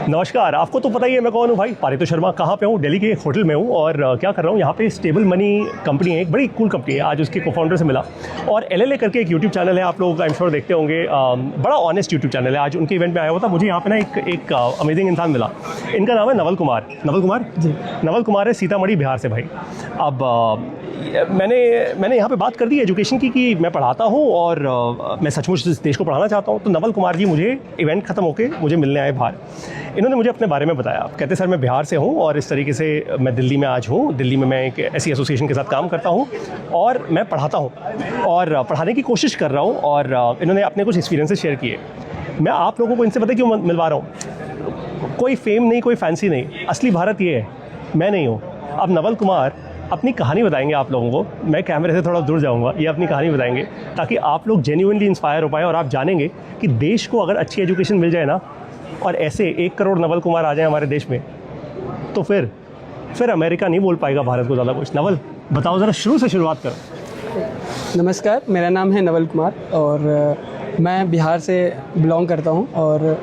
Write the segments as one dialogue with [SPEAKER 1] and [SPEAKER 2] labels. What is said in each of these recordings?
[SPEAKER 1] नमस्कार। आपको तो पता ही है मैं कौन हूँ भाई, पारितोष शर्मा। कहाँ पे हूँ? दिल्ली के एक होटल में हूँ और क्या कर रहा हूँ यहाँ पे। स्टेबल मनी कंपनी है, एक बड़ी कूल कंपनी है। आज उसके को-फाउंडर से मिला और एलएलए करके एक यूट्यूब चैनल है, आप लोग आई एम श्योर देखते होंगे। बड़ा ऑनेस्ट यूट्यूब चैनल है। आज उनके इवेंट में आया हुआ था, मुझे यहाँ पे ना एक अमेजिंग इंसान मिला। इनका नाम है नवल कुमार। नवल कुमार जी, नवल कुमार है सीतामढ़ी बिहार से भाई। अब मैंने यहाँ पे बात कर दी एजुकेशन की कि मैं पढ़ाता हूँ और मैं सचमुच इस देश को पढ़ाना चाहता हूँ। तो नवल कुमार जी मुझे इवेंट ख़त्म होके मुझे मिलने आए बाहर। इन्होंने मुझे अपने बारे में बताया। कहते सर मैं बिहार से हूँ और इस तरीके से मैं दिल्ली में आज हूँ। दिल्ली में मैं एक ऐसी एसोसिएशन के साथ काम करता हूँ और मैं पढ़ाता हूँ और पढ़ाने की कोशिश कर रहा हूँ। और इन्होंने अपने कुछ एक्सपीरियंसेस शेयर किए। मैं आप लोगों को इनसे पता क्यों मिलवा रहा हूँ? कोई फेम नहीं, कोई फैंसी नहीं। असली भारत ये है, मैं नहीं हूँ। अब नवल कुमार अपनी कहानी बताएंगे आप लोगों को। मैं कैमरे से थोड़ा दूर जाऊंगा, ये अपनी कहानी बताएंगे ताकि आप लोग जेन्युइनली इंस्पायर हो पाए और आप जानेंगे कि देश को अगर अच्छी एजुकेशन मिल जाए ना, और ऐसे 1 करोड़ नवल कुमार आ जाए हमारे देश में, तो फिर अमेरिका नहीं बोल पाएगा भारत को ज़्यादा कुछ। नवल बताओ ज़रा, शुरू से शुरुआत करो।
[SPEAKER 2] नमस्कार, मेरा नाम है नवल कुमार और मैं बिहार से बिलोंग करता हूँ। और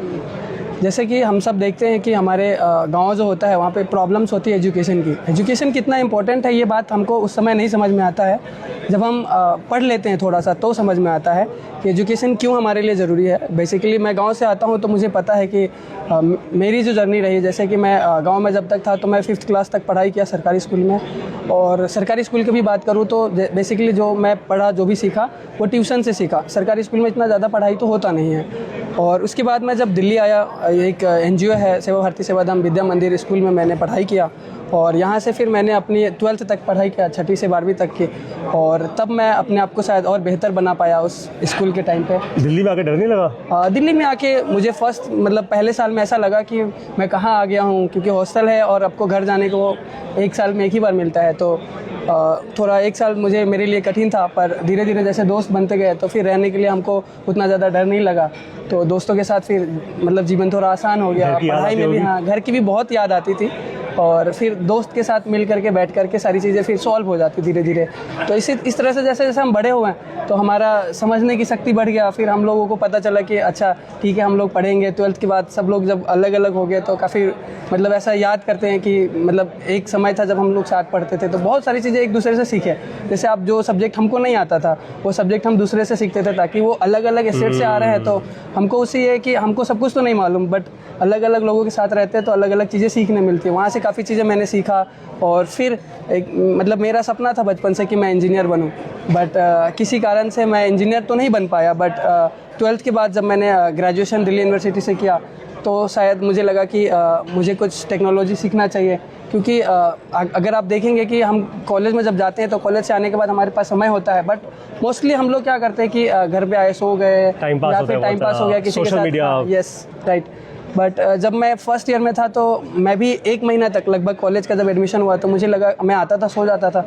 [SPEAKER 2] जैसे कि हम सब देखते हैं कि हमारे गांव जो होता है वहाँ पे प्रॉब्लम्स होती है एजुकेशन की। एजुकेशन कितना इम्पोर्टेंट है ये बात हमको उस समय नहीं समझ में आता है। जब हम पढ़ लेते हैं थोड़ा सा तो समझ में आता है कि एजुकेशन क्यों हमारे लिए ज़रूरी है। बेसिकली मैं गांव से आता हूं तो मुझे पता है कि मेरी जो जर्नी रही, जैसे कि मैं गांव में जब तक था तो मैं 5th क्लास तक पढ़ाई किया सरकारी स्कूल में। और सरकारी स्कूल की भी बात करूं तो बेसिकली जो मैं पढ़ा, जो भी सीखा वो ट्यूशन से सीखा। सरकारी स्कूल में इतना ज़्यादा पढ़ाई तो होता नहीं है। और उसके बाद मैं जब दिल्ली आया, एक NGO है सेवा भारती सेवाधाम विद्या मंदिर, स्कूल में मैंने पढ़ाई किया। और यहाँ से फिर मैंने अपनी 12th तक पढ़ाई किया, 6ठी से 12वीं तक की। और तब मैं अपने आप को शायद और बेहतर बना पाया उस स्कूल के टाइम पे।
[SPEAKER 1] दिल्ली में आके डर नहीं लगा?
[SPEAKER 2] दिल्ली में आके मुझे पहले साल में ऐसा लगा कि मैं कहाँ आ गया हूँ, क्योंकि हॉस्टल है और आपको घर जाने को 1 साल में 1 ही बार मिलता है। तो थोड़ा 1 साल मेरे लिए कठिन था, पर धीरे धीरे जैसे दोस्त बनते गए तो फिर रहने के लिए हमको उतना ज़्यादा डर नहीं लगा। तो दोस्तों के साथ फिर जीवन थोड़ा आसान हो गया। पढ़ाई में भी हाँ, घर की भी बहुत याद आती थी। और फिर दोस्त के साथ मिल करके बैठ करके सारी चीज़ें फिर सॉल्व हो जाती धीरे धीरे। तो इस तरह से जैसे जैसे हम बड़े हुए हैं तो हमारा समझने की शक्ति बढ़ गया। फिर हम लोगों को पता चला कि अच्छा ठीक है, हम लोग पढ़ेंगे। 12th के बाद सब लोग जब अलग अलग हो गए तो काफ़ी ऐसा याद करते हैं कि एक समय था जब हम लोग साथ पढ़ते थे तो बहुत सारी चीज़ें एक दूसरे से सीखे। जैसे आप जो सब्जेक्ट हमको नहीं आता था वो सब्जेक्ट हम दूसरे से सीखते थे, ताकि वो अलग अलग स्टेट से आ रहे हैं तो हमको उसी है कि हमको सब कुछ तो नहीं मालूम, बट अलग अलग लोगों के साथ रहते हैं तो अलग अलग चीज़ें सीखने मिलती है। वहाँ से काफ़ी चीज़ें मैंने सीखा। और फिर एक मेरा सपना था बचपन से कि मैं इंजीनियर बनूं, बट किसी कारण से मैं इंजीनियर तो नहीं बन पाया। बट 12th के बाद जब मैंने ग्रेजुएशन दिल्ली यूनिवर्सिटी से किया तो शायद मुझे लगा कि मुझे कुछ टेक्नोलॉजी सीखना चाहिए। क्योंकि अगर आप देखेंगे कि हम कॉलेज में जब जाते हैं तो कॉलेज से आने के बाद हमारे पास समय होता है, बट मोस्टली हम लोग क्या करते हैं कि घर पे आए, सो गए, या फिर टाइम पास हो गया किसी के साथ। Yes right. बट जब मैं फर्स्ट ईयर में था तो मैं भी 1 महीना तक लगभग कॉलेज का जब एडमिशन हुआ तो मुझे लगा, मैं आता था सो जाता था।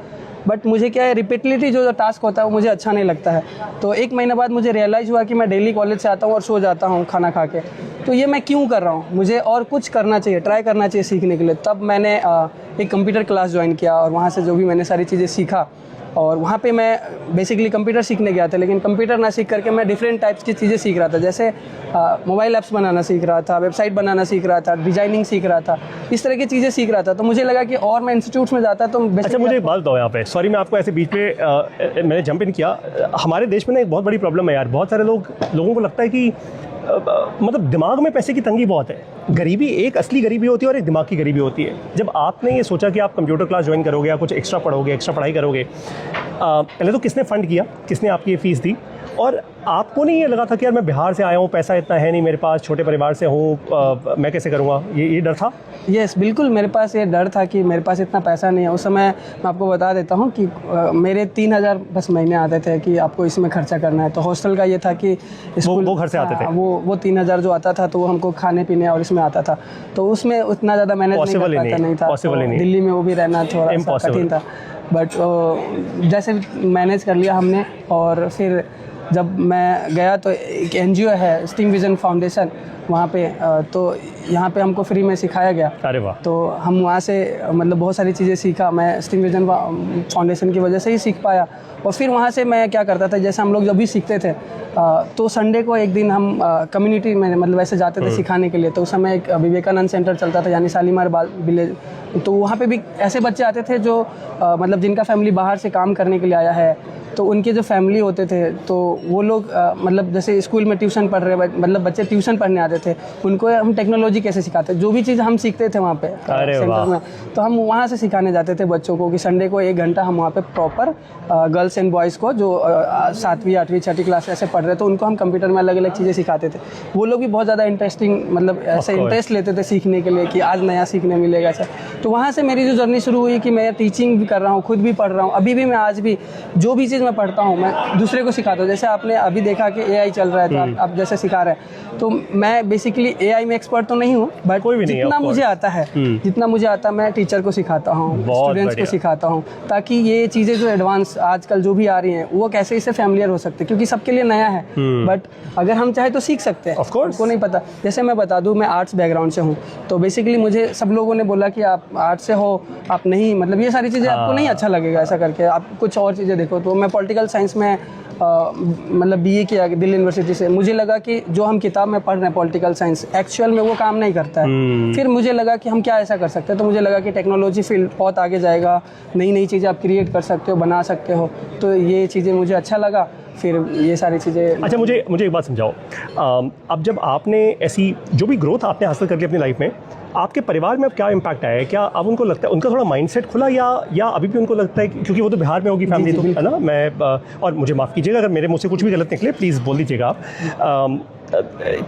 [SPEAKER 2] बट मुझे क्या है, रिपीटलिटी जो टास्क होता है वो मुझे अच्छा नहीं लगता है। तो 1 महीना बाद मुझे रियलाइज़ हुआ कि मैं डेली कॉलेज से आता हूँ और सो जाता हूँ खाना खा के, तो ये मैं क्यों कर रहा हूँ? मुझे और कुछ करना चाहिए, ट्राई करना चाहिए सीखने के लिए। तब मैंने एक कंप्यूटर क्लास ज्वाइन किया और वहाँ से जो भी मैंने सारी चीज़ें सीखा। और वहाँ पे मैं बेसिकली कंप्यूटर सीखने गया था, लेकिन कंप्यूटर ना सीख करके मैं डिफरेंट टाइप्स की चीज़ें सीख रहा था। जैसे मोबाइल ऐप्स बनाना सीख रहा था, वेबसाइट बनाना सीख रहा था, डिजाइनिंग सीख रहा था, इस तरह की चीज़ें सीख रहा था। तो मुझे लगा कि और मैं इंस्टीट्यूट्स में जाता तो
[SPEAKER 1] अच्छा मुझे एक बात बताओ यहाँ पे, सॉरी मैं आपको ऐसे बीच पे मैंने जंप इन किया। हमारे देश में ना एक बहुत बड़ी प्रॉब्लम है यार। बहुत सारे लोगों को लगता है कि दिमाग में पैसे की तंगी बहुत है। गरीबी, एक असली गरीबी होती है और एक दिमाग की गरीबी होती है। जब आपने ये सोचा कि आप कंप्यूटर क्लास ज्वाइन करोगे या कुछ एक्स्ट्रा पढ़ोगे, एक्स्ट्रा पढ़ाई करोगे, पहले तो किसने फंड किया, किसने आपकी ये फीस दी? और आपको नहीं ये लगा था कि यार मैं बिहार से आया हूँ, पैसा इतना है नहीं मेरे पास, छोटे परिवार से हूँ, मैं कैसे करूँगा? ये डर था?
[SPEAKER 2] यस बिल्कुल, मेरे पास ये डर था कि मेरे पास इतना पैसा नहीं है। उस समय मैं आपको बता देता हूँ कि मेरे 3000 बस महीने आते थे कि आपको इसमें खर्चा करना है। तो हॉस्टल का ये था कि
[SPEAKER 1] वो घर से आते थे,
[SPEAKER 2] वो 3000 जो आता था तो वो हमको खाने पीने और इसमें आता था। तो उसमें उतना ज़्यादा मैनेज नहीं था। दिल्ली में वो भी रहना थोड़ा कठिन था। बट जैसे मैनेज कर लिया हमने। और फिर जब मैं गया तो एक NGO है, स्टिंग विजन फाउंडेशन, वहाँ पे तो यहाँ पे हमको फ्री में सिखाया गया।
[SPEAKER 1] अरे वाह।
[SPEAKER 2] तो हम वहाँ से मतलब बहुत सारी चीज़ें सीखा। मैं स्टीम विजन फाउंडेशन की वजह से ही सीख पाया। और फिर वहाँ से मैं क्या करता था, जैसे हम लोग जब भी सीखते थे तो संडे को एक दिन हम कम्युनिटी में मतलब ऐसे जाते थे सिखाने के लिए। तो उस समय एक विवेकानंद सेंटर चलता था, यानी शालीमार बाल विलेज। तो वहाँ पे भी ऐसे बच्चे आते थे जो मतलब जिनका फैमिली बाहर से काम करने के लिए आया है, तो उनके जो फैमिली होते थे तो वो लोग मतलब जैसे स्कूल में ट्यूशन पढ़ रहे मतलब बच्चे ट्यूशन पढ़ने आते थे, उनको हम टेक्नोलॉजी कैसे सिखाते, जो भी चीज़ हम सीखते थे वहाँ पे सेंटर में, तो हम वहाँ से सिखाने जाते थे बच्चों को कि संडे को 1 घंटा हम वहाँ पे प्रॉपर गर्ल्स एंड बॉयज़ को जो 7वीं 8वीं 6ठी क्लास ऐसे पढ़ रहे थे उनको हम कंप्यूटर में अलग अलग चीज़ें सिखाते थे। वो लोग भी बहुत ज़्यादा इंटरेस्टिंग मतलब ऐसे इंटरेस्ट लेते थे सीखने के लिए कि आज नया सीखने मिलेगा ऐसा। तो वहाँ से मेरी जो जर्नी शुरू हुई कि मैं टीचिंग भी कर रहा हूँ, खुद भी पढ़ रहा हूँ। अभी भी मैं आज भी जो भी चीज़ मैं पढ़ता हूँ मैं दूसरे को सिखाता हूँ। जैसे आपने अभी देखा कि AI चल रहा है तो आप जैसे सिखा रहे हैं, तो मैं बेसिकली AI में एक्सपर्ट तो नहीं हूँ, बट जितना मुझे आता है जितना मुझे आता मैं टीचर को सिखाता हूँ, स्टूडेंट्स को सिखाता हूँ, ताकि ये चीज़ें जो एडवांस आजकल जो भी आ रही हैं वो कैसे इससे फैमिलियर हो सकते हैं, क्योंकि सबके लिए नया है। बट अगर हम चाहे तो सीख सकते हैं, उनको नहीं पता। जैसे मैं बता दूँ, मैं आर्ट्स बैकग्राउंड से हूँ, तो बेसिकली मुझे सब लोगों ने बोला कि आप आर्ट्स से हो, आप नहीं मतलब ये सारी चीज़ें आपको नहीं अच्छा लगेगा ऐसा करके, आप कुछ और चीज़ें देखो। तो मैं पॉलिटिकल साइंस में मतलब BA किया दिल्ली यूनिवर्सिटी से। मुझे लगा कि जो हम किताब में पढ़ रहे हैं पॉलिटिकल साइंस, एक्चुअल में वो काम नहीं करता है। फिर मुझे लगा कि हम क्या ऐसा कर सकते हैं, तो मुझे लगा कि टेक्नोलॉजी फील्ड बहुत आगे जाएगा, नई नई चीज़ें आप क्रिएट कर सकते हो, बना सकते हो। तो ये चीज़ें मुझे अच्छा लगा, फिर ये सारी चीज़ें।
[SPEAKER 1] अच्छा, मुझे एक बात समझाओ, अब जब आपने ऐसी जो भी ग्रोथ आपने हासिल कर ली अपनी लाइफ में, आपके परिवार में अब क्या इम्पैक्ट आया है? क्या अब उनको लगता है, उनका थोड़ा माइंडसेट खुला, या अभी भी उनको लगता है, क्योंकि वो तो बिहार में होगी फैमिली, तो है ना? मैं और मुझे माफ़ कीजिएगा अगर मेरे मुँह से कुछ भी गलत निकले, प्लीज़ बोल दीजिएगा आप।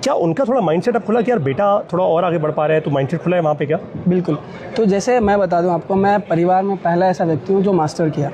[SPEAKER 1] क्या उनका थोड़ा माइंडसेट अब खुला कि यार बेटा थोड़ा और आगे बढ़ पा रहा है, तो माइंडसेट खुला है वहाँ पे क्या?
[SPEAKER 2] बिल्कुल। तो जैसे मैं बता दूँ आपको, मैं परिवार में पहला ऐसा व्यक्ति हूँ जो मास्टर किया,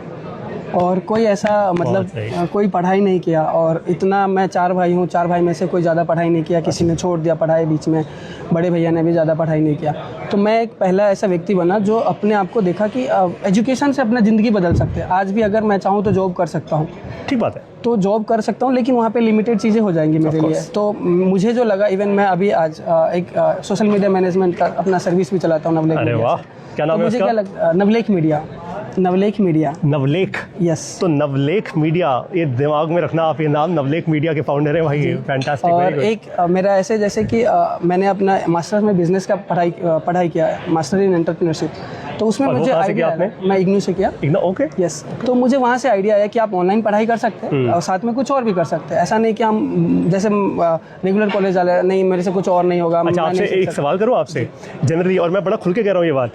[SPEAKER 2] और कोई ऐसा मतलब कोई पढ़ाई नहीं किया। और इतना मैं 4 भाई हूँ, 4 भाई में से कोई ज़्यादा पढ़ाई नहीं किया, किसी ने छोड़ दिया पढ़ाई बीच में, बड़े भैया ने भी ज़्यादा पढ़ाई नहीं किया। तो मैं एक पहला ऐसा व्यक्ति बना जो अपने आप को देखा कि एजुकेशन से अपना ज़िंदगी बदल सकते हैं। आज भी अगर मैं चाहूँ तो जॉब कर सकता हूँ।
[SPEAKER 1] ठीक बात है।
[SPEAKER 2] तो जॉब कर सकता हूँ, लेकिन वहाँ पे लिमिटेड चीज़ें हो जाएंगी मेरे लिए। तो मुझे जो लगा, इवन मैं अभी आज एक सोशल मीडिया मैनेजमेंट का अपना सर्विस भी चलाता हूँ, नवलेख।
[SPEAKER 1] अरे वाह, क्या नाम है उसका?
[SPEAKER 2] मुझे क्या लगता, नवलेख मीडिया।
[SPEAKER 1] नवलेख।
[SPEAKER 2] यस।
[SPEAKER 1] तो नवलेख मीडिया, ये दिमाग में रखना, आप ये नाम नवलेख मीडिया के फाउंडर हैं भाई, फैंटास्टिक।
[SPEAKER 2] और एक मेरा ऐसे जैसे कि मैंने अपना मास्टर्स में बिजनेस का पढ़ाई किया है, मास्टर इन एंटरप्रेन्योरशिप। तो उसमें मुझे आइडिया, मैं इग्नू से किया।
[SPEAKER 1] इग्नू, ओके।
[SPEAKER 2] यस। तो मुझे वहाँ से आइडिया आया कि आप ऑनलाइन पढ़ाई कर सकते हैं और साथ में कुछ और भी कर सकते हैं। ऐसा नहीं कि हम जैसे रेगुलर कॉलेज वाले, नहीं मेरे से कुछ और नहीं होगा।
[SPEAKER 1] अच्छा, आपसे एक सवाल करूँ आपसे जनरली, और मैं बड़ा खुल के कह रहा हूँ ये बात,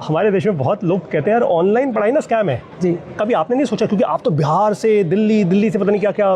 [SPEAKER 1] हमारे देश में बहुत लोग कहते हैं यार ऑनलाइन पढ़ाई ना स्कैम है
[SPEAKER 2] जी।
[SPEAKER 1] कभी आपने नहीं सोचा, क्योंकि आप तो बिहार से, दिल्ली से पता नहीं क्या क्या,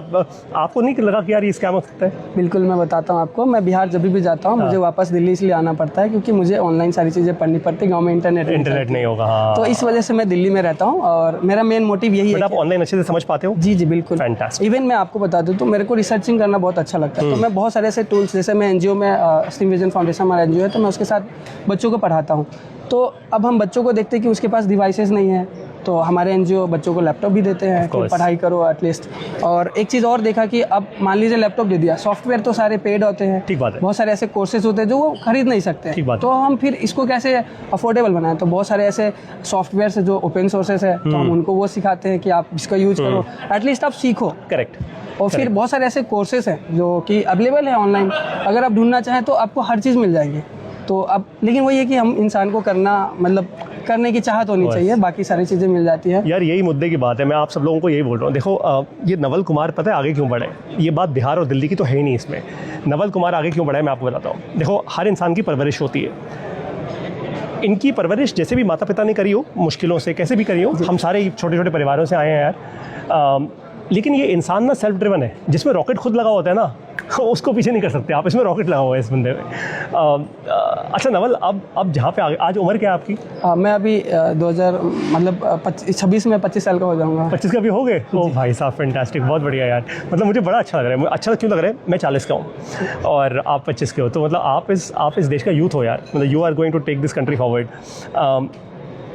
[SPEAKER 1] आपको नहीं लगा कि यार ये स्कैम हो सकता है?
[SPEAKER 2] बिल्कुल, मैं बताता हूँ आपको। मैं बिहार जब भी जाता हूँ मुझे वापस दिल्ली इसलिए आना पड़ता है क्योंकि मुझे ऑनलाइन सारी चीज़ें पढ़नी पड़ती है, गाँव में इंटरनेट
[SPEAKER 1] नहीं होगा। हाँ।
[SPEAKER 2] तो इस वजह से मैं दिल्ली में रहता हूँ और मेरा मेन मोटिव यही है।
[SPEAKER 1] आप ऑनलाइन अच्छे से समझ पाते हो?
[SPEAKER 2] जी बिल्कुल।
[SPEAKER 1] फैंटास्टिक।
[SPEAKER 2] इवन मैं आपको बता दूँ तो मेरे को रिसर्चिंग करना बहुत अच्छा लगता है। तो मैं बहुत सारे ऐसे टूल्स, जैसे मैं NGO में स्टीम विजन फाउंडेशन हमारा NGO है, तो मैं उसके साथ बच्चों को पढ़ाता हूँ। तो अब हम बच्चों को देखते हैं कि उसके पास डिवाइसेस नहीं है, तो हमारे NGO बच्चों को लैपटॉप भी देते हैं कि पढ़ाई करो एटलीस्ट। और एक चीज़ और देखा कि अब मान लीजिए लैपटॉप दे दिया, सॉफ्टवेयर तो सारे पेड होते हैं,
[SPEAKER 1] ठीक बात है,
[SPEAKER 2] बहुत सारे ऐसे कोर्सेज होते हैं जो वो खरीद नहीं सकते,
[SPEAKER 1] ठीक बात।
[SPEAKER 2] तो हम फिर इसको कैसे अफोर्डेबल बनाएं। तो बहुत सारे ऐसे सॉफ्टवेयर से जो ओपन सोर्सेस है, तो हम उनको वो सिखाते हैं कि आप इसका यूज करो, एटलीस्ट आप सीखो।
[SPEAKER 1] करेक्ट।
[SPEAKER 2] और फिर बहुत सारे ऐसे कोर्सेज हैं जो कि अवेलेबल है ऑनलाइन, अगर आप ढूंढना चाहें तो आपको हर चीज़ मिल जाएगी। तो अब लेकिन वही है कि हम इंसान को करने की चाहत होनी चाहिए, बाकी सारी चीज़ें मिल जाती है।
[SPEAKER 1] यार यही मुद्दे की बात है, मैं आप सब लोगों को यही बोल रहा हूँ। देखो ये नवल कुमार पता है आगे क्यों बढ़े, ये बात बिहार और दिल्ली की तो है ही नहीं, इसमें नवल कुमार आगे क्यों बढ़ा है मैं आपको बताता हूँ। देखो हर इंसान की परवरिश होती है, इनकी परवरिश जैसे भी माता पिता ने करी हो, मुश्किलों से कैसे भी करी हो, हम सारे छोटे छोटे परिवारों से आए हैं यार, लेकिन ये इंसान ना सेल्फ ड्रिवन है, जिसमें रॉकेट खुद लगा होता है ना, उसको पीछे नहीं कर सकते आप, इसमें रॉकेट लगा हुआ है इस बंदे में। अच्छा नवल, अब जहाँ पे आज उम्र क्या है आपकी?
[SPEAKER 2] मैं अभी 2026 में 25 साल का हो जाऊँगा।
[SPEAKER 1] 25 का भी हो गए? ओ भाई साहब फैंटास्टिक, बहुत बढ़िया यार, मतलब मुझे बड़ा अच्छा लग रहा है। अच्छा क्यों लग रहा है, मैं 40 का हूँ और आप 25 के हो, तो मतलब आप इस देश का यूथ हो यार, मतलब you are going to take this country forward.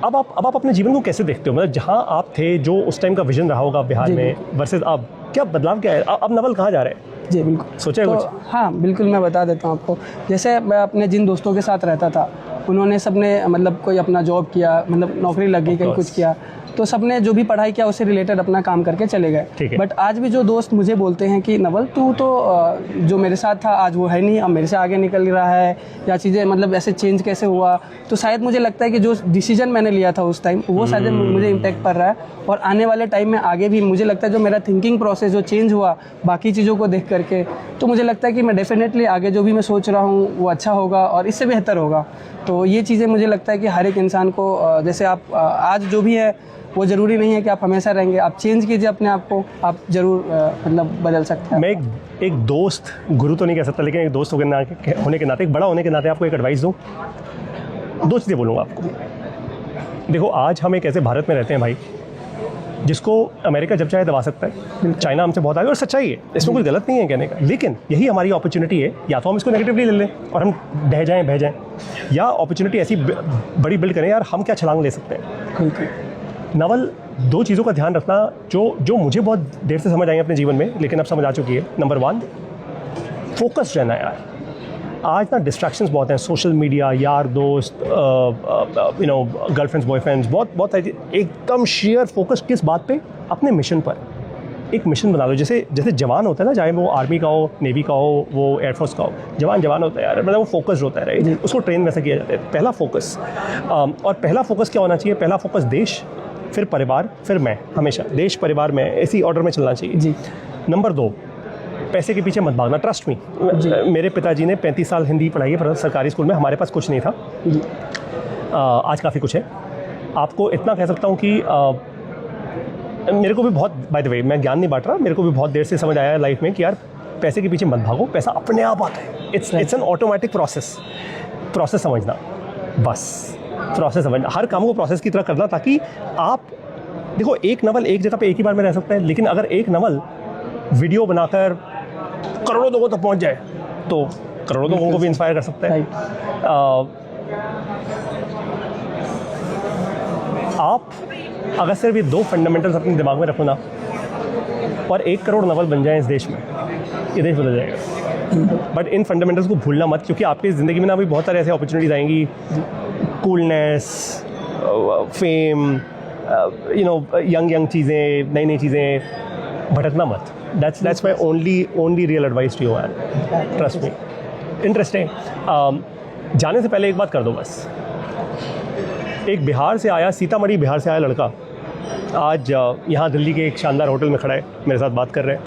[SPEAKER 1] अब आप अपने जीवन को कैसे देखते हो, मतलब जहाँ आप थे, जो उस टाइम का विजन रहा होगा बिहार में वर्सेस अब, क्या बदलाव क्या है? अब नवल कहाँ जा रहे हैं?
[SPEAKER 2] जी बिल्कुल।
[SPEAKER 1] सोचा है
[SPEAKER 2] तो
[SPEAKER 1] कुछ?
[SPEAKER 2] हाँ बिल्कुल, मैं बता देता हूँ आपको। जैसे मैं अपने जिन दोस्तों के साथ रहता था, उन्होंने सबने मतलब कोई अपना जॉब किया, मतलब नौकरी लग गई, कहीं कुछ किया, तो सबने जो भी पढ़ाई किया उससे रिलेटेड अपना काम करके चले
[SPEAKER 1] ठीक
[SPEAKER 2] गए।
[SPEAKER 1] है।
[SPEAKER 2] बट आज भी जो दोस्त मुझे बोलते हैं कि नवल तू तो जो मेरे साथ था आज वो है नहीं, अब मेरे से आगे निकल रहा है, या चीज़ें मतलब ऐसे चेंज कैसे हुआ, तो शायद मुझे लगता है कि जो डिसीजन मैंने लिया था उस टाइम वो शायद मुझे इम्पैक्ट पड़ रहा है। और आने वाले टाइम में आगे भी मुझे लगता है जो मेरा थिंकिंग प्रोसेस जो चेंज हुआ बाकी चीज़ों को देख करके, तो मुझे लगता है कि मैं डेफिनेटली आगे जो भी मैं सोच रहा हूँ वो अच्छा होगा और इससे बेहतर होगा। तो ये चीज़ें मुझे लगता है कि हर एक इंसान को जैसे आप आज जो भी है वो ज़रूरी नहीं है कि आप हमेशा रहेंगे, आप चेंज कीजिए अपने आप को, आप ज़रूर मतलब बदल सकते हैं।
[SPEAKER 1] मैं एक दोस्त, गुरु तो नहीं कह सकता, लेकिन एक दोस्त होने के नाते, एक बड़ा होने के नाते आपको एक एडवाइस दूँ। दो चीज़ें बोलूँगा आपको। देखो, आज हम एक ऐसे भारत में रहते हैं भाई जिसको अमेरिका जब चाहे दबा सकता है, चाइना हमसे बहुत आगे, और सच्चाई है, इसमें कुछ गलत नहीं है कहने का। लेकिन यही हमारी अपॉर्चुनिटी है, या तो हम इसको नेगेटिवली ले लें और हम बह जाएं, या अपॉर्चुनिटी ऐसी बड़ी बिल्ड करें यार हम क्या छलांग ले सकते हैं। नवल, दो चीज़ों का ध्यान रखना जो मुझे बहुत देर से समझ आई अपने जीवन में, लेकिन अब समझ आ चुकी है। नंबर 1, फोकस रहना यार। आज ना डिस्ट्रैक्शंस बहुत हैं, सोशल मीडिया, यार दोस्त, गर्लफ्रेंड्स, बॉयफ्रेंड्स, बहुत सारी। एकदम शेयर फोकस किस बात पे? अपने मिशन पर। एक मिशन बना लो, जैसे जवान होता है ना, चाहे वो आर्मी का हो, नेवी का हो, वो एयरफोर्स का हो, जवान होता है यार, मतलब वो फोकस्ड होता है, राइट? उसको ट्रेन वैसे किया जाता है। पहला फोकस, और पहला फोकस क्या होना चाहिए? पहला फोकस देश, फिर परिवार, फिर मैं। हमेशा देश, परिवार, मैं, इसी ऑर्डर में चलना चाहिए
[SPEAKER 2] जी।
[SPEAKER 1] नंबर 2, पैसे के पीछे मत भागना। ट्रस्ट मी, मेरे पिताजी ने 35 साल हिंदी पढ़ाई है सरकारी स्कूल में, हमारे पास कुछ नहीं था। आज काफ़ी कुछ है। आपको इतना कह सकता हूँ कि मेरे को भी बहुत, बाय द वे, मैं ज्ञान नहीं बांट रहा, मेरे को भी बहुत देर से समझ आया लाइफ में कि यार पैसे के पीछे मत भागो, पैसा अपने आप आता है। इट्स एन ऑटोमेटिक प्रोसेस समझना, बस प्रोसेस समझना, हर काम को प्रोसेस की तरह करना, ताकि आप देखो, एक नवल एक जगह पे एक ही बार में रह सकता है, लेकिन अगर एक नवल वीडियो बनाकर करोड़ों लोगों तक पहुंच जाए तो करोड़ों लोगों को भी इंस्पायर कर सकता है। आप अगर सिर्फ ये 2 फंडामेंटल्स अपने दिमाग में रखो ना, और 1 करोड़ नवल बन जाए इस देश में, ये देश बदल जाएगा। बट इन फंडामेंटल्स को भूलना मत, क्योंकि आपकी ज़िंदगी में ना अभी बहुत सारे ऐसे अपॉर्चुनिटीज़ आएंगी, कूलनेस, फेम, यंग चीज़ें, नई चीज़ें, भटकना मत। That's my only real advice to you, man. Trust me. Interesting. जाने से पहले एक बात कर दो बस। एक बिहार से आया, सीतामढ़ी बिहार से आया लड़का आज यहाँ दिल्ली के एक शानदार होटल में खड़ा है, मेरे साथ बात कर रहे हैं।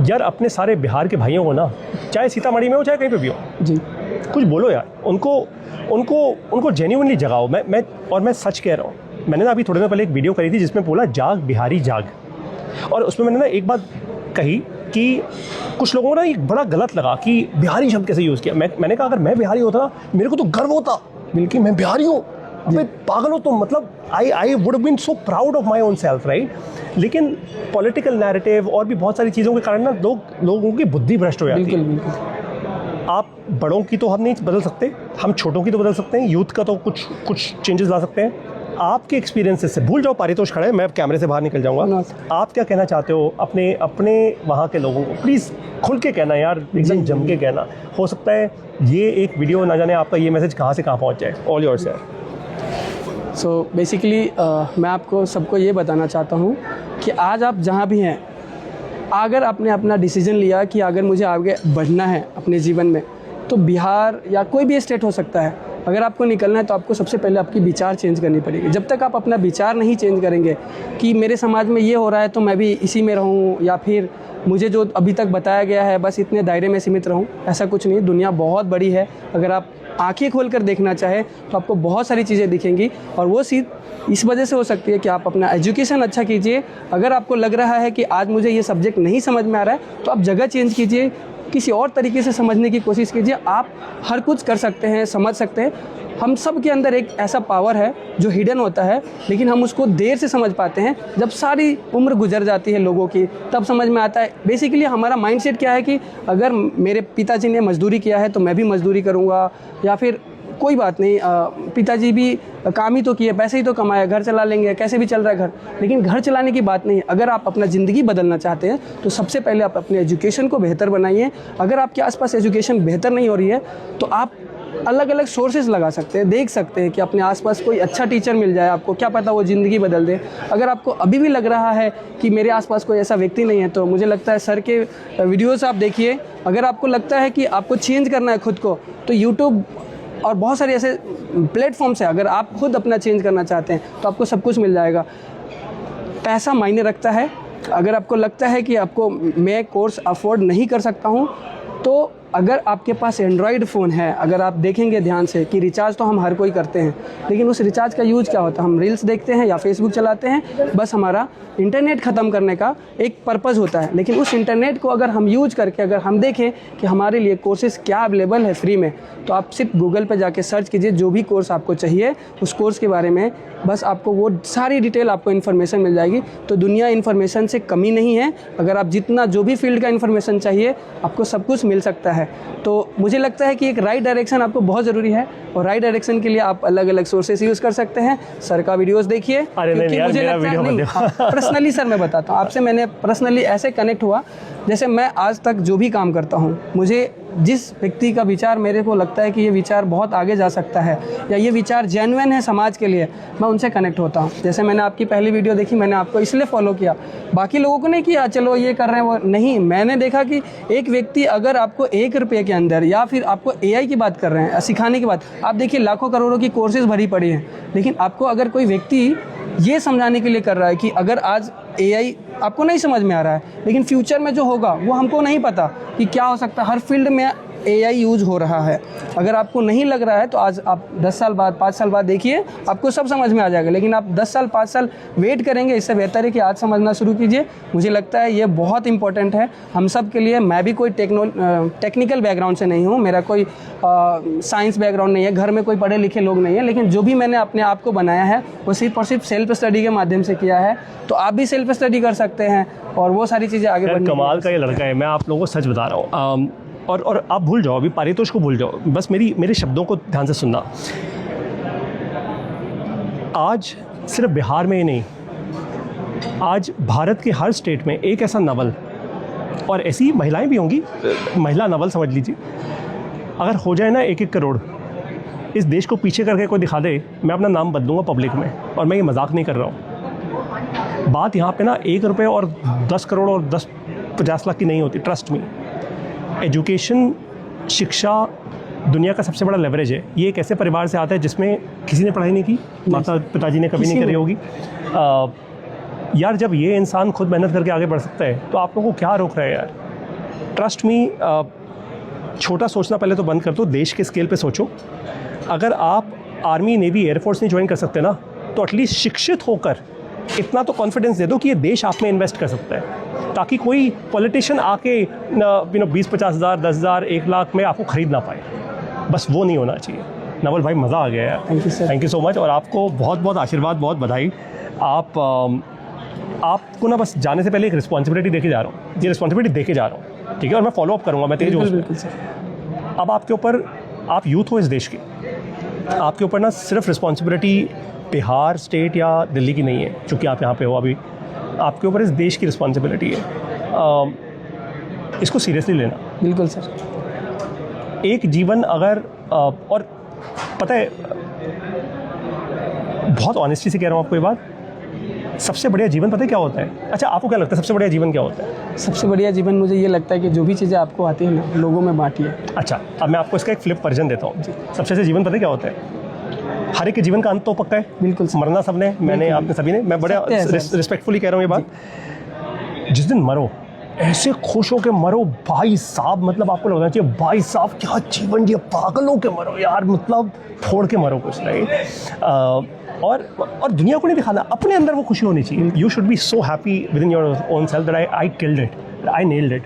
[SPEAKER 1] यार अपने सारे बिहार के भाइयों को ना, चाहे सीतामढ़ी में हो चाहे कहीं पे भी हो
[SPEAKER 2] जी,
[SPEAKER 1] कुछ बोलो यार, उनको जेन्युइनली जगाओ। मैं सच कह रहा हूँ। मैंने ना अभी थोड़ी देर पहले एक वीडियो करी थी जिसमें बोला जाग बिहारी जाग, और उसमें मैंने ना एक बात कही कि कुछ लोगों को ना एक बड़ा गलत लगा कि बिहारी शब्द कैसे यूज़ किया। मैंने कहा अगर मैं बिहारी होता ना, मेरे को तो गर्व होता बिल्कुल, मैं बिहारी हूँ। अबे पागल हो तुम, मतलब I would have been so proud of my own self, right? लेकिन पॉलिटिकल नैरेटिव और भी बहुत सारी चीज़ों के कारण ना लोगों की बुद्धि भ्रष्ट हो जाती है। आप बड़ों की तो हम नहीं बदल सकते, हम छोटों की तो बदल सकते हैं, यूथ का तो कुछ चेंजेस ला सकते हैं। आपके एक्सपीरियंसेस से भूल जाओ, पारितोष खड़ा है, मैं कैमरे से बाहर निकल जाऊंगा। आप क्या कहना चाहते हो अपने वहाँ के लोगों को? प्लीज़ खुल के कहना यार, एकदम जम के कहना। हो सकता है ये एक वीडियो ना जाने आपका ये मैसेज कहाँ से कहाँ पहुँच जाए। ऑल योर्स यार।
[SPEAKER 2] सो बेसिकली मैं आपको सबको ये बताना चाहता हूँ कि आज आप जहाँ भी हैं, अगर आपने अपना डिसीजन लिया कि अगर मुझे आगे बढ़ना है अपने जीवन में, तो बिहार या कोई भी स्टेट हो सकता है, अगर आपको निकलना है तो आपको सबसे पहले आपकी विचार चेंज करनी पड़ेगी। जब तक आप अपना विचार नहीं चेंज करेंगे कि मेरे समाज में ये हो रहा है तो मैं भी इसी में रहूँ, या फिर मुझे जो अभी तक बताया गया है बस इतने दायरे में सीमित रहूँ, ऐसा कुछ नहीं। दुनिया बहुत बड़ी है, अगर आप आंखें खोल कर देखना चाहें तो आपको बहुत सारी चीज़ें दिखेंगी, और वो चीज़ इस वजह से हो सकती है कि आप अपना एजुकेशन अच्छा कीजिए। अगर आपको लग रहा है कि आज मुझे ये सब्जेक्ट नहीं समझ में आ रहा है तो आप जगह चेंज कीजिए, किसी और तरीके से समझने की कोशिश कीजिए। आप हर कुछ कर सकते हैं, समझ सकते हैं। हम सब के अंदर एक ऐसा पावर है जो हिडन होता है, लेकिन हम उसको देर से समझ पाते हैं। जब सारी उम्र गुजर जाती है लोगों की, तब समझ में आता है। बेसिकली हमारा माइंडसेट क्या है कि अगर मेरे पिताजी ने मजदूरी किया है तो मैं भी मजदूरी करूँगा, या फिर कोई बात नहीं, पिताजी भी काम ही तो किए, पैसे ही तो कमाए, घर चला लेंगे, कैसे भी चल रहा है घर। लेकिन घर चलाने की बात नहीं, अगर आप अपना ज़िंदगी बदलना चाहते हैं तो सबसे पहले आप अपने एजुकेशन को बेहतर बनाइए। अगर आपके आसपास एजुकेशन बेहतर नहीं हो रही है तो आप अलग अलग सोर्सेज लगा सकते हैं, देख सकते हैं कि अपने आसपास कोई अच्छा टीचर मिल जाए आपको, क्या पता वो ज़िंदगी बदल दे। अगर आपको अभी भी लग रहा है कि मेरे आसपास कोई ऐसा व्यक्ति नहीं है, तो मुझे लगता है सर के वीडियोस आप देखिए। अगर आपको लगता है कि आपको चेंज करना है खुद को, तो यूट्यूब और बहुत सारे ऐसे प्लेटफॉर्म्स हैं, अगर आप खुद अपना चेंज करना चाहते हैं तो आपको सब कुछ मिल जाएगा। पैसा मायने रखता है। अगर आपको लगता है कि आपको मैं कोर्स अफोर्ड नहीं कर सकता हूँ, तो अगर आपके पास एंड्रॉयड फ़ोन है, अगर आप देखेंगे ध्यान से कि रिचार्ज तो हम हर कोई करते हैं, लेकिन उस रिचार्ज का यूज़ क्या होता है? हम रील्स देखते हैं या फेसबुक चलाते हैं, बस हमारा इंटरनेट ख़त्म करने का एक पर्पज़ होता है। लेकिन उस इंटरनेट को अगर हम यूज करके अगर हम देखें कि हमारे लिए कोर्सेज़ क्या अवेलेबल है फ्री में, तो आप सिर्फ गूगल पर जाके सर्च कीजिए जो भी कोर्स आपको चाहिए, उस कोर्स के बारे में बस आपको वो सारी डिटेल आपको इन्फॉर्मेशन मिल जाएगी। तो दुनिया इन्फॉर्मेशन से कमी नहीं है। अगर आप जितना जो भी फील्ड का इन्फॉर्मेशन चाहिए आपको सब कुछ मिल सकता है। तो मुझे लगता है कि एक राइट डायरेक्शन आपको बहुत ज़रूरी है, और राइट डायरेक्शन के लिए आप अलग अलग सोर्सेस यूज़ कर सकते हैं। सर का वीडियोस देखिए, क्योंकि मुझे लगता है पर्सनली सर मैं बताता हूँ आपसे, मैंने पर्सनली ऐसे कनेक्ट हुआ जैसे मैं आज तक जो भी काम करता हूँ, मुझे जिस व्यक्ति का विचार मेरे को लगता है कि ये विचार बहुत आगे जा सकता है या ये विचार जेन्युइन है समाज के लिए, मैं उनसे कनेक्ट होता हूँ। जैसे मैंने आपकी पहली वीडियो देखी, मैंने आपको इसलिए फॉलो किया, बाकी लोगों को नहीं किया चलो ये कर रहे हैं वो नहीं। मैंने देखा कि एक व्यक्ति अगर आपको 1 रुपये के अंदर, या फिर आपको AI की बात कर रहे हैं सिखाने की बात, आप देखिए लाखों करोड़ों की कोर्सेज भरी पड़ी हैं, लेकिन आपको अगर कोई व्यक्ति ये समझाने के लिए कर रहा है कि अगर आज AI आपको नहीं समझ में आ रहा है, लेकिन फ्यूचर में जो होगा वो हमको नहीं पता कि क्या हो सकता है। हर फील्ड में AI यूज हो रहा है। अगर आपको नहीं लग रहा है तो आज आप 10 साल बाद 5 साल बाद देखिए, आपको सब समझ में आ जाएगा। लेकिन आप 10 साल 5 साल वेट करेंगे, इससे बेहतर है कि आज समझना शुरू कीजिए। मुझे लगता है ये बहुत इंपॉर्टेंट है हम सब के लिए। मैं भी कोई टेक्निकल बैकग्राउंड से नहीं हूँ, मेरा कोई साइंस बैकग्राउंड नहीं है, घर में कोई पढ़े लिखे लोग नहीं है, लेकिन जो भी मैंने अपने आप को बनाया है वो सिर्फ और सिर्फ सेल्फ स्टडी के माध्यम से किया है। तो आप भी सेल्फ स्टडी कर सकते हैं और वो सारी चीज़ें आगे बढ़ने।
[SPEAKER 1] कमाल का ये लड़का है, मैं आप लोगों को सच बता रहा हूँ। और आप भूल जाओ, अभी पारितोष को भूल जाओ, बस मेरे शब्दों को ध्यान से सुनना। आज सिर्फ बिहार में ही नहीं, आज भारत के हर स्टेट में एक ऐसा नवल, और ऐसी महिलाएं भी होंगी, महिला नवल समझ लीजिए, अगर हो जाए ना 1-1 करोड़, इस देश को पीछे करके कोई दिखा दे, मैं अपना नाम बदलूंगा पब्लिक में। और मैं ये मजाक नहीं कर रहा हूँ। बात यहाँ पे ना 1 रुपये और 10 करोड़ और 10-50 लाख की नहीं होती, ट्रस्ट मी। एजुकेशन, शिक्षा दुनिया का सबसे बड़ा लेवरेज है। ये एक ऐसे परिवार से आता है जिसमें किसी ने पढ़ाई नहीं की, माता पिताजी ने कभी नहीं करी होगी। यार जब ये इंसान खुद मेहनत करके आगे बढ़ सकता है तो आप लोगों को क्या रोक रहा है यार? ट्रस्ट मी, छोटा सोचना पहले तो बंद कर दो, देश के स्केल पे सोचो। अगर आप आर्मी, नेवी, एयरफोर्स नहीं ज्वाइन कर सकते ना, तो एटलीस्ट शिक्षित होकर इतना तो कॉन्फिडेंस दे दो कि ये देश आप में इन्वेस्ट कर सकता है, ताकि कोई पॉलिटिशियन आके 20-50 हज़ार, 10 हज़ार, 1 लाख में आपको ख़रीद ना पाए। बस वो नहीं होना चाहिए। नवल भाई मज़ा आ गया यार, थैंक यू सो मच। और आपको बहुत बहुत आशीर्वाद, बहुत बधाई। आपको ना बस जाने से पहले एक रिस्पॉन्सिबिलिटी देके जा रहा हूँ, ये रिस्पॉन्सिबिलिटी देके जा रहा हूँ, ठीक है? और मैं फॉलो अप करूँगा, मैं तेज हूँ।
[SPEAKER 2] बिल्कुल सर।
[SPEAKER 1] अब आपके ऊपर, आप यूथ हो इस देश के, आपके ऊपर ना सिर्फ रिस्पॉन्सिबिलिटी बिहार स्टेट या दिल्ली की नहीं है, चूँकि आप यहाँ पे हो अभी, आपके ऊपर इस देश की रिस्पॉन्सिबिलिटी है। इसको सीरियसली लेना।
[SPEAKER 2] बिल्कुल सर।
[SPEAKER 1] एक जीवन अगर और पता है, बहुत ऑनेस्टी से कह रहा हूँ आपको ये बात, सबसे बढ़िया जीवन पता है क्या होता है? अच्छा, आपको क्या लगता है सबसे बढ़िया जीवन क्या होता है?
[SPEAKER 2] सबसे बढ़िया जीवन मुझे ये लगता है कि जो भी चीज़ें आपको आती हैं ना, लोगों में बांटिए।
[SPEAKER 1] अच्छा, अब मैं आपको इसका एक फ्लिप वर्जन देता हूँ। सबसे अच्छा जीवन पता है क्या होता है? हर एक के जीवन का अंत तो पक्का है,
[SPEAKER 2] बिल्कुल
[SPEAKER 1] मरना सबने, मैंने, आपने, सभी ने। मैं बड़ा रिस्पेक्टफुली कह रहा हूँ ये बात। जिस दिन मरो ऐसे खुश हो के मरो भाई साहब, मतलब आपको लगना चाहिए भाई साहब क्या जीवन दिया, पागल हो के मरो यार, मतलब फोड़ के मरो कुछ नहीं। और दुनिया को नहीं दिखाना, अपने अंदर वो खुशी होनी चाहिए। You should be so happy with in your own self that I killed it, I nailed it.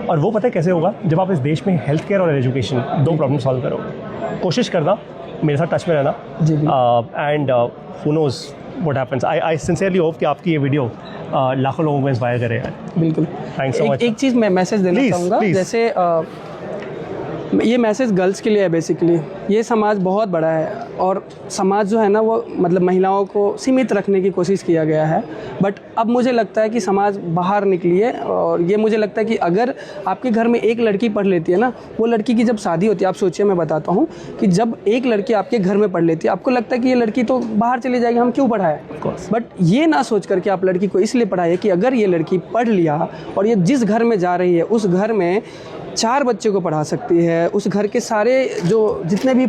[SPEAKER 1] और वो पता है कैसे होगा? जब आप इस देश में हेल्थ केयर और एजुकेशन दो प्रॉब्लम सॉल्व करोगे। कोशिश करना मेरे साथ टच में रहना, and who knows what happens. I sincerely hope कि आपकी ये वीडियो लाखों लोगों को इंस्पायर करे यार।
[SPEAKER 2] बिल्कुल,
[SPEAKER 1] थैंक्स सो मच।
[SPEAKER 2] एक चीज़ मैं मैसेज देना चाहूँगा, जैसे ये मैसेज गर्ल्स के लिए है बेसिकली। ये समाज बहुत बड़ा है और समाज जो है ना वो मतलब महिलाओं को सीमित रखने की कोशिश किया गया है, बट अब मुझे लगता है कि समाज बाहर निकली है। और ये मुझे लगता है कि अगर आपके घर में एक लड़की पढ़ लेती है ना, वो लड़की की जब शादी होती है, आप सोचिए, मैं बताता हूँ कि जब एक लड़की आपके घर में पढ़ लेती है, आपको लगता है कि ये लड़की तो बाहर चली जाएगी, हम क्यों पढ़ाएं। बट ये ना सोच करके आप लड़की को इसलिए पढ़ाइए कि अगर ये लड़की पढ़ लिया और ये जिस घर में जा रही है उस घर में 4 बच्चों को पढ़ा सकती है, उस घर के सारे जो जितने भी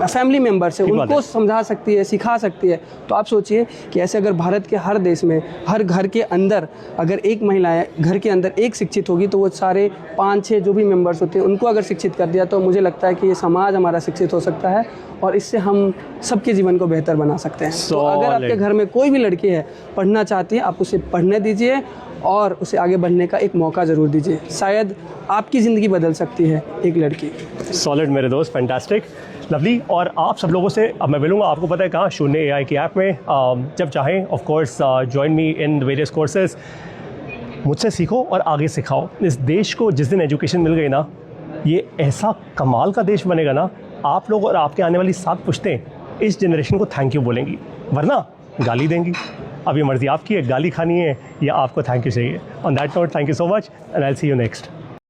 [SPEAKER 2] फैमिली मेंबर्स हैं उनको समझा सकती है, सिखा सकती है। तो आप सोचिए कि ऐसे अगर भारत के हर देश में हर घर के अंदर अगर एक महिला है, घर के अंदर एक शिक्षित होगी, तो वो सारे 5-6 जो भी मेंबर्स होते हैं उनको अगर शिक्षित कर दिया, तो मुझे लगता है कि ये समाज हमारा शिक्षित हो सकता है और इससे हम सबके जीवन को बेहतर बना सकते हैं। तो अगर आपके घर में कोई भी लड़की है पढ़ना चाहती है, आप उसे पढ़ने दीजिए और उसे आगे बढ़ने का एक मौका ज़रूर दीजिए। शायद आपकी ज़िंदगी बदल सकती है एक लड़की।
[SPEAKER 1] सॉलिड मेरे दोस्त, फैंटास्टिक, लवली। और आप सब लोगों से अब मैं मिलूंगा, आपको पता है कहाँ, शून्य AI की ऐप में। जब चाहें of course join me in various courses. मुझसे सीखो और आगे सिखाओ। इस देश को जिस दिन एजुकेशन मिल गई ना, ये ऐसा कमाल का देश बनेगा ना, आप लोग और आपके आने वाली 7 पुश्तें इस जनरेशन को थैंक यू बोलेंगी, वरना गाली देंगी। अब ये मर्ज़ी आपकी है, गाली खानी है या आपको थैंक यू चाहिए। On that note, thank you so much and I will see you next.